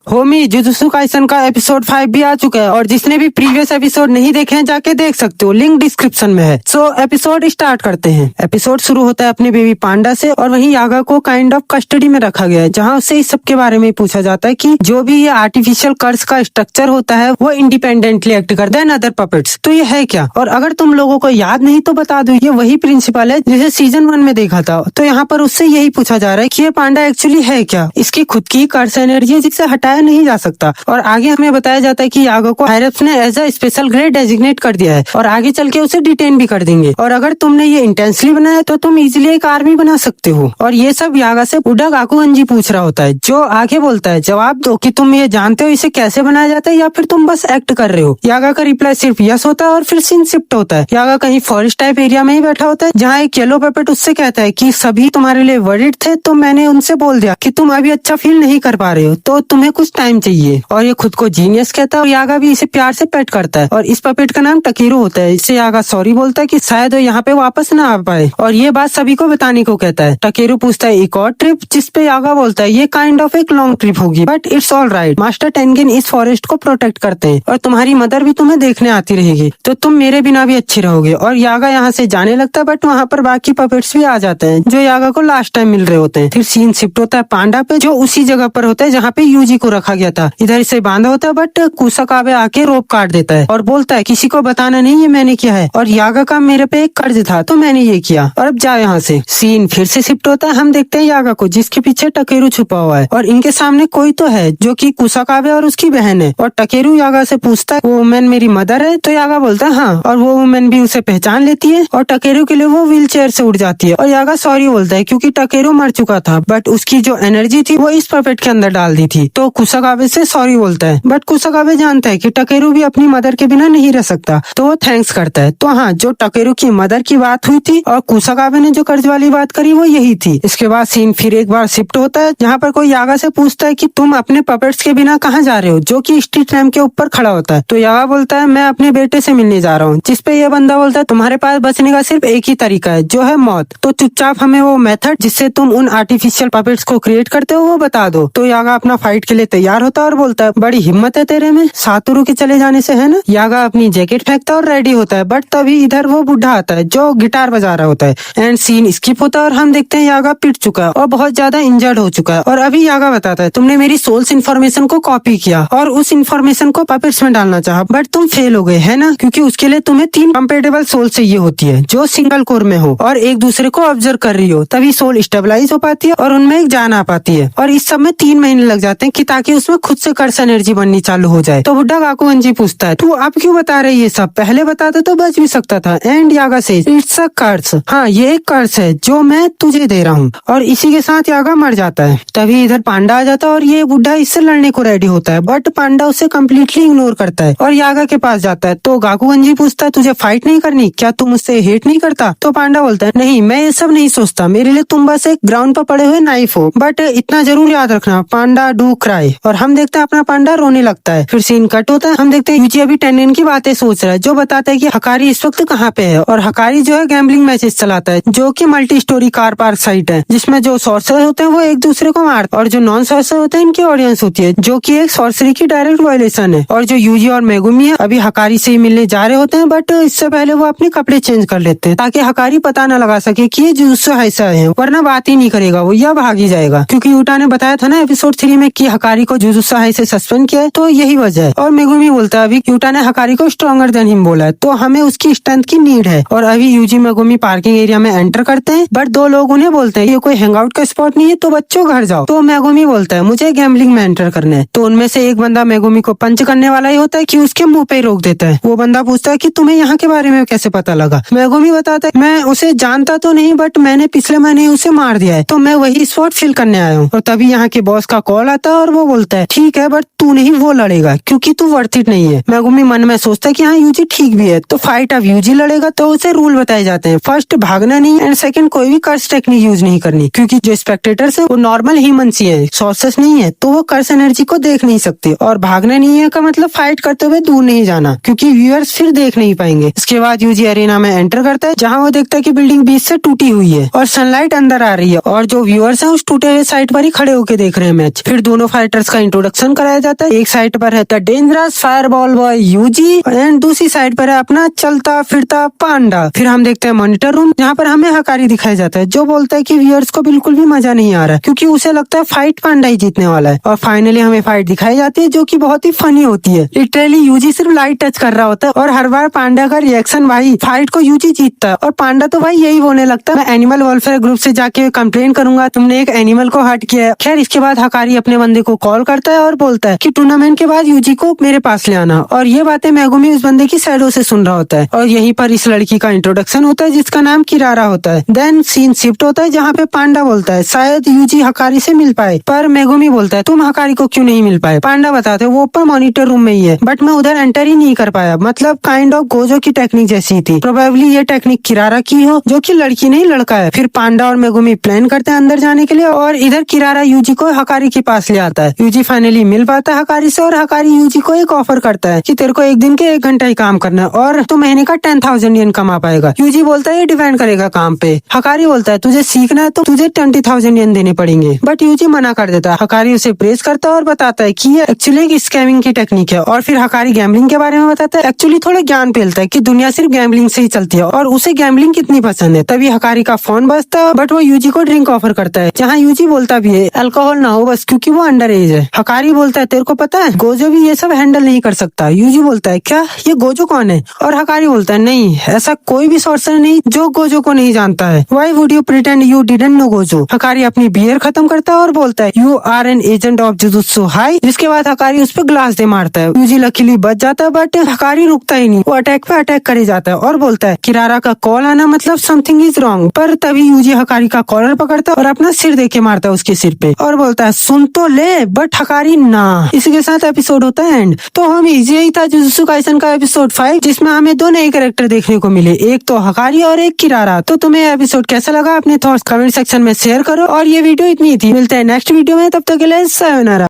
Homi jujutsu Kaisen का episode 5 भी आ चुका है और जिसने भी प्रीवियस एपिसोड नहीं देखे हैं जाके देख सकते हो, लिंक डिस्क्रिप्शन में है। सो एपिसोड स्टार्ट करते हैं। एपिसोड शुरू होता है अपने बेबी पांडा से और वहीं यागा को काइंड ऑफ कस्टडी में रखा गया है, जहां उससे इस सब के बारे में पूछा जाता है कि जो भी ये आर्टिफिशियल कर्स का स्ट्रक्चर होता है वो इंडिपेंडेंटली एक्ट करता है अदर पपेट्स। तो ये है क्या, और अगर तुम लोगों को याद नहीं तो बता दो, ये वही प्रिंसिपल है जिसे सीजन 1 में देखा था। तो यहाँ पर उससे यही पूछा जा रहा है कि ये पांडा एक्चुअली है क्या, इसकी खुद की कर्स एनर्जी है जिसे हटाया नहीं जा सकता। और आगे हमें बताया जाता है कि यागा को हायरप्स ने as a special grade designate कर दिया है और आगे चल के उसे डिटेन भी कर देंगे। और अगर तुमने ये इंटेंसली बनाया तो तुम इजिली एक आर्मी बना सकते हो। और ये सब यागा से बुढ़ा गाकुगंजी पूछ रहा होता है, जो आगे बोलता है जवाब दो कि तुम ये जानते हो इसे कैसे बनाया जाता है या फिर तुम बस एक्ट कर रहे हो। यागा का रिप्लाई सिर्फ यस होता है और फिर सीन शिफ्ट होता है। यागा कहीं फॉरेस्ट टाइप एरिया में ही बैठा होता है जहाँ एक येलो पेपेट उससे कहता है कि सभी तुम्हारे लिए वर्डिड थे, तो मैंने उनसे बोल दिया कि तुम अभी अच्छा फील नहीं कर पा रहे हो, तो तुम्हें कुछ टाइम चाहिए। और ये खुद को जीनियस कहता है और यागा भी इसे प्यार से पेट करता है। और इस पपेट का नाम टकीरो होता है। इससे यागा सॉरी बोलता है कि शायद वो यहाँ पे वापस ना आ पाए और ये बात सभी को बताने को कहता है। टकीरो पूछता है एक और ट्रिप, जिसपे यागा बोलता है ये काइंड ऑफ एक लॉन्ग ट्रिप होगी but it's all right. Master Tengen इस फॉरेस्ट को प्रोटेक्ट करते हैं और तुम्हारी मदर भी तुम्हें देखने आती रहेगी, तो तुम मेरे बिना भी अच्छी रहोगे। और यागा यहाँ से जाने लगता है बट वहाँ पर बाकी पपेट्स भी आ जाते हैं जो यागा को लास्ट टाइम मिल रहे होते हैं। फिर सीन शिफ्ट होता है पांडा पे, जो उसी जगह पर होता है जहाँ पे यूजी को रखा गया था। इधर इसे बांधा होता है बट कुसाकाबे आके रोप काट देता है और बोलता है किसी को बताना नहीं ये मैंने किया है, और यागा का मेरे पे एक कर्ज था तो मैंने ये किया, और अब जाओ यहाँ से। सीन फिर से शिफ्ट होता है, हम देखते हैं यागा को जिसके पीछे टकेरू छुपा हुआ है और इनके सामने कोई तो है जो कि कुसाकाबे और उसकी बहन है। और टकेरू यागा से पूछता है वो वुमेन मेरी मदर है, तो यागा बोलता है हाँ, और वो वुमेन भी उसे पहचान लेती है और टकेरू के लिए वो व्हील चेयर से उठ जाती है। और यागा सॉरी बोलता है क्योंकि टकेरू मर चुका था बट उसकी जो एनर्जी थी वो इस पपेट के अंदर डाल दी थी। तो कुसाकाबे से सॉरी बोलता है बट कुसाकाबे जानता है कि टकेरू भी अपनी मदर के बिना नहीं रह सकता, तो वो थैंक्स करता है। तो हाँ, जो टकेरू की मदर की बात हुई थी और कुसाकाबे ने जो कर्ज वाली बात करी वो यही थी। इसके बाद सीन फिर एक बार शिफ्ट होता है जहाँ पर कोई यागा से पूछता है कि तुम अपने पपेट्स के बिना कहाँ जा रहे हो, जो कि स्ट्रीट लैम्प के ऊपर खड़ा होता है। तो यागा बोलता है मैं अपने बेटे से मिलने जा रहा हूँ, जिसपे ये बंदा बोलता है तुम्हारे पास बचने का सिर्फ एक ही तरीका है जो है मौत, तो चुपचाप हमें वो मेथड जिससे तुम उन आर्टिफिशियल पपेट्स को क्रिएट करते हो वो बता दो। तो यागा अपना फाइट के लिए तैयार होता है और बोलता है बड़ी हिम्मत है तेरे में, सातुरु के चले जाने से, है ना। यागा अपनी जैकेट फेंकता है और रेडी होता है बट तभी इधर वो बुढ़ा आता है जो गिटार बजा रहा होता है एंड सीन स्किप होता है और हम देखते हैं यागा पिट चुका है और बहुत ज्यादा इंजर्ड हो चुका है। और अभी यागा बताता है तुमने मेरी सोल्स इन्फॉर्मेशन को कॉपी किया और उस इन्फॉर्मेशन को पपेट्स में डालना चाहा बट तुम फेल हो गए, है ना, क्योंकि उसके लिए तुम्हें 3 कंपेटेबल सोल चाहिए होती है जो सिंगल कोर में हो और एक दूसरे को ऑब्जर्व कर रही हो, तभी सोल स्टेबलाइज हो पाती है और उनमें एक जान आ पाती है। और इस सब में 3 महीने लग जाते हैं कि ताकि उसमें खुद से कर्स एनर्जी बननी चालू हो जाए। तो बुड्ढा गाकुगंजी पूछता है तू अब क्यों बता रही है, सब पहले बताते तो बच भी सकता था। एंड यागा से इट्स अ कर्स, हाँ ये एक कर्स है जो मैं तुझे दे रहा हूँ। और इसी के साथ यागा मर जाता है। तभी इधर पांडा आ जाता है और ये बुढ़ा इससे लड़ने को रेडी होता है बट पांडा उसे कम्प्लीटली इग्नोर करता है और यागा के पास जाता है। तो गाकुगंजी पूछता है तुझे फाइट नहीं करनी, क्या तुम उससे हेट नहीं करता। तो पांडा बोलता है नहीं, मैं ये सब नहीं सोचता, मेरे लिए तुम बस एक ग्राउंड पर पड़े हुए नाइफ हो, बट इतना जरूर याद रखना पांडा डू क्राई। और हम देखते हैं अपना पांडा रोने लगता है। फिर सीन कट होता है, हम देखते हैं यूजी अभी टेनगिन की बातें सोच रहा है जो बताता है कि हकारी इस वक्त कहाँ पे है। और हकारी जो है गैम्बलिंग मैचेस चलाता है जो कि multi storey car park site है जिसमें जो सॉर्सर होते हैं वो एक दूसरे को मारते हैं और जो नॉन सॉर्सर होते हैं इनकी ऑडियंस होती है, जो कि एक सॉर्सरी की डायरेक्ट वायलेशन है। और जो यूजी और मेगुमी है अभी हकारी से ही मिलने जा रहे होते हैं बट इससे पहले वो अपने कपड़े चेंज कर लेते हैं ताकि हकारी पता न लगा सके कि ये जुजुत्सु हाइसा है, वरना बात ही नहीं करेगा वो या भाग ही जाएगा। क्योंकि यूटा ने बताया था ना एपिसोड 3 में कि हकारी को जुजुत्सु हाइसा सस्पेंड किया है, तो यही वजह है। और मेगुमी बोलता है अभी यूटा ने हकारी को स्ट्रॉन्गर देन हिम बोला है, तो हमें उसकी स्ट्रेंथ की नीड है। और अभी यूजी मेगुमी पार्किंग एरिया में एंटर करते हैं बट 2 लोग उन्हें बोलते हैं ये कोई हैंगआउट का स्पॉट नहीं है, तो बच्चों घर जाओ। तो मेगुमी बोलता है मुझे गैम्बलिंग में एंटर करना है। तो उनमें से एक बंदा मेगुमी को पंच करने वाला ही होता है कि उसके मुंह पे रोक देता है। वो बंदा पूछता है कि तुम्हें यहाँ के बारे में कैसे पता लगा। मेगुमी बताता है मैं उसे जानता तो नहीं बट मैंने पिछले महीने उसे मार दिया है, तो मैं वही स्पॉट फिल करने आया हूँ। और तभी यहाँ के बॉस का कॉल आता है और वो बोलता है ठीक है बट तू नहीं वो लड़ेगा क्योंकि तू वर्थ इट नहीं है। मेगुमी मन में सोचता है कि हाँ यूजी ठीक भी है, तो फाइट अब यूजी लड़ेगा। तो उसे रूल बताए जाते हैं, फर्स्ट भागना नहीं एंड सेकंड कोई भी कर्स टेक्निक यूज नहीं करनी, क्योंकि जो स्पेक्टेटर्स है वो नॉर्मल ह्यूमंस ही है, सोर्सेस नहीं है, तो वो कर्स एनर्जी को देख नहीं सकते। और भागना नहीं है का मतलब फाइट करते हुए दूर नहीं जाना, क्योंकि व्यूअर्स फिर देख नहीं पाएंगे। इसके बाद यूजी अरेना में एंटर करता है जहाँ वो देखता है कि बिल्डिंग बीच से टूटी हुई है और सनलाइट अंदर आ रही है और जो व्यूअर्स है उस टूटे हुए साइड पर ही खड़े होकर देख रहे हैं मैच। फिर दोनों फाइटर कैरेक्टर्स का इंट्रोडक्शन कराया जाता है। एक साइड पर है द डेंजरस फायरबॉल बॉय यूजी एंड दूसरी साइड पर है अपना चलता फिरता पांडा। फिर हम देखते हैं मॉनिटर रूम, जहाँ पर हमें हकारी दिखाया जाता है जो बोलता है कि व्यूअर्स को बिल्कुल भी मजा नहीं आ रहा है क्योंकि उसे लगता है फाइट पांडा ही जीतने वाला है। और फाइनली हमें फाइट दिखाई जाती है जो कि बहुत ही फनी होती है। लिटरली यूजी सिर्फ लाइट टच कर रहा होता है और हर बार पांडा का रिएक्शन भाई फाइट को यूजी जीतता है और पांडा तो भाई यही बोलने लगता है मैं एनिमल वेलफेयर ग्रुप से जाके कंप्लेन करूंगा, तुमने एक एनिमल को हर्ट किया है। खैर इसके बाद हकारी अपने बंदे को कॉल करता है और बोलता है कि टूर्नामेंट के बाद यूजी को मेरे पास ले आना। और ये बातें मेगुमी उस बंदे की साइडों से सुन रहा होता है और यहीं पर इस लड़की का इंट्रोडक्शन होता है जिसका नाम किरारा होता है। देन सीन शिफ्ट होता है जहाँ पे पांडा बोलता है शायद यूजी हकारी से मिल पाए, पर मेगुमी बोलता है तुम हकारी को क्यों नहीं मिल पाए। पांडा बताते वो ऊपर मॉनिटर रूम में ही है बट मैं उधर एंटर ही नहीं कर पाया, मतलब काइंड ऑफ गोजो की टेक्निक जैसी थी। प्रोबेबली ये टेक्निक किरारा की हो जो कि लड़की नहीं लड़का है। फिर पांडा और मेगुमी प्लान करते हैं अंदर जाने के लिए और इधर किरारा यूजी को हकारी के पास ले आता है। यूजी फाइनली मिल पाता है हकारी से और हकारी यूजी को एक ऑफर करता है कि तेरे को एक दिन के 1 घंटा ही काम करना है और तू महीने का 10,000 येन कमा पाएगा। यूजी बोलता है ये डिपेंड करेगा काम पे। हकारी बोलता है तुझे सीखना है तो तुझे 20,000 येन देने पड़ेंगे, बट यूजी मना कर देता है। हकारी उसे प्रेस करता है और बताता है कि ये एक्चुअली एक स्कैमिंग की टेक्निक है। और फिर हकारी गैम्बलिंग के बारे में बताता है, एक्चुअली थोड़ा ज्ञान फैलता है कि दुनिया सिर्फ गैम्बलिंग से ही चलती है और उसे गैम्बलिंग कितनी पसंद है। तभी हकारी का फोन बजता है बट वो यूजी को ड्रिंक ऑफर करता है, जहाँ यूजी बोलता भी है अल्कोहल ना हो बस क्योंकि वो अंडर एज है। हकारी बोलता है तेरे को पता है गोजो भी ये सब हैंडल नहीं कर सकता। यूजी बोलता है क्या ये गोजो कौन है, और हकारी बोलता है नहीं ऐसा कोई भी सॉर्सर नहीं जो गोजो को नहीं जानता है। Why would you pretend you didn't know Gojo. Hakari अपनी बियर खत्म करता है और बोलता है you are an agent of Jujutsu High, जिसके बाद हकारी उस पर ग्लास दे मारता है। यूजी लकीली बच जाता है बट हकारी रुकता ही नहीं, वो अटैक पे अटैक करे जाता है और बोलता है किरारा का कॉल आना मतलब समथिंग इज रॉन्ग। पर तभी यूजी हकारी का कॉलर पकड़ता है और अपना सिर देके मारता है उसके सिर पे और बोलता है सुन तो ले, बट हकारी ना। इसी के साथ एपिसोड होता है एंड। तो हम यही था जुजुत्सु काइसन का एपिसोड 5 जिसमें हमें 2 नए कैरेक्टर देखने को मिले, एक तो हकारी और एक किरारा। तो तुम्हें एपिसोड कैसा लगा अपने थॉट्स कमेंट सेक्शन में शेयर करो और ये वीडियो इतनी थी। मिलते हैं नेक्स्ट वीडियो में, तब तक के लिए सायोनारा।